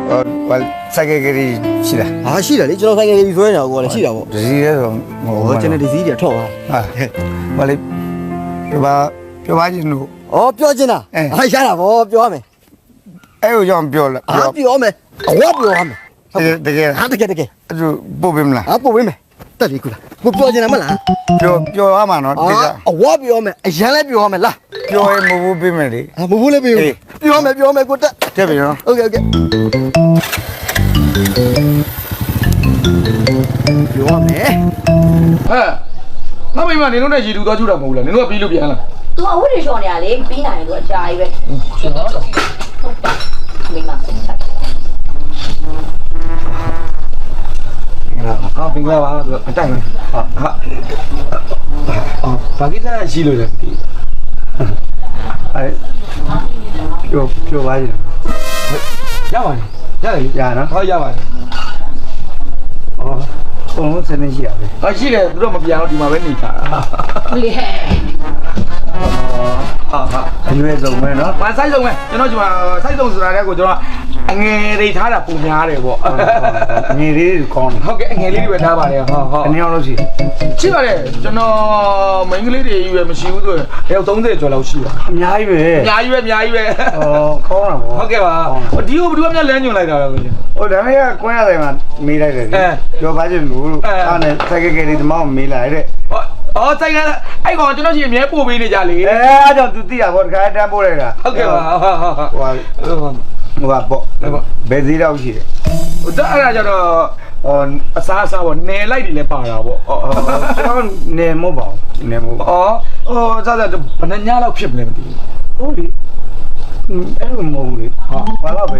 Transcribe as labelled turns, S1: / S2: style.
S1: စိုက်ကကလေးရှိလား
S2: ဟာရှိတယ်လေကျွန်တော်ဆိုင်ကလေးဆွဲနေတာကိုလည်းရှိတာပေါ့
S1: ဒီရဲဆို
S2: ဟောကျွန်တော်ဒီစီးတွေထောက်ပါ
S1: ဟာဘာလဲပြောပါချင်းတို့
S2: ဩပြောချင်တာဟာရတာဗောပြောရမယ်
S1: အဲ့ကိုကြောင့်ပြောလား
S2: ဟာပြောမယ်အဝပြောရမယ်
S1: တကယ်
S2: ဟာတကယ်
S1: အဲ့ပို့ပေးမလား
S2: ဟာပို့ပေးမယ်တက်ပြီကူလားကိုပြောချင်တယ်မလား
S1: ပြောရမှာနော်ဒီကအ
S2: ဝပြောမယ်အရန်လည်းပြောရမယ်လား
S1: ပြောရင်မဟုတ်ပေးမယ်လေ
S2: ဟာမဟုတ်လည်းပြောမယ်ကိုတက်
S1: တက်ပြီနော်
S2: โอเคပြောရမယ်
S3: ဟဲ့မမိမနေလို့နဲ့ရေတူသွားကျူတာမဟုတ်လားနင်တို့ကပြီးလို့ပြန်လား
S4: तू အဝတ်တွေလျှော်နေရလေပြီးနိုင်တယ် तू အကြာကြီးပဲ
S3: ကျွန်တော်တော့
S4: ဟုတ်ပါမိမဆက်ဆက်
S3: ဟာပင်ကပါအတိုင်မယ်ဟာဘာကိစ္စရှိလို့လဲအဲ့ပြောပါရင်ရပါတယ်ရနော်ဟောရပါတယ်အော်ဘုံလုံးစနေရှိရပဲဟာရှိတယ်သူတို့မပြန်တော့ဒီမှာပဲနေကြတာ
S4: လေဟဲ့
S3: ဟာအရွယ်ဆုံးပဲเนาะဘာစိုက်ဆုံးပဲကျွန်တော်ဒီမှာစိုက်ဆုံးဆိုတာလည်းကိုကျွန်တော်အငယ်တွေထားတာပုံများတယ်ပေါ့ငယ်လေးကောင်းတယ်ဟုတ်ကဲ့အငယ်လေးတွေပဲထားပါတယ်ဟုတ်အနေအောင်လို့ရှိပါတယ်ကျွန်တော်မိန်းကလေးတွေရွယ်မရှိဘူးဆိုရင်ရောက်30ကျော်လောက်ရှိပါအများကြီးပဲအများကြီးပဲဩကောင်းတာပေါ့ဟုတ်ကဲ့ပါဒီကိုဘယ်သူမှလမ်းညွှန်လိုက်တာလဲကိုဟိုဒါနဲ့ကကွင်းရတယ်မှာမေးလိုက်တယ်ပြောပါချင်လို့အားနဲ့ဆက်ကကလေးဒီမောင်မေးလိုက်တဲ့အော်ဆိုင်ကအဲ့ကောင်ကျွန်တော်ကြီးအမြဲပို့ပေးနေကြလေအဲ့ကြောင့် तू သိတာပေါ့တခါတန်းပို့လိုက်တာဟုတ်ကဲ့ပါဟိုပေါ့ဘယ်သေးတော့ရှိတယ်ဟိုအဲ့ဒါကြတော့အစားပေါ့နယ်လိုက်တွေလည်းပါတာပေါ့ကျွန်တော်နယ်မဟုတ်ပါဘူးနယ်မဟုတ်အော်ဟိုစားဘယ်နှညလောက်ဖြစ်မလဲမသိဘူးဟုတ်လေအဲ့လိုမဟုတ်ဘူးလေဟာဘာလို့ပဲ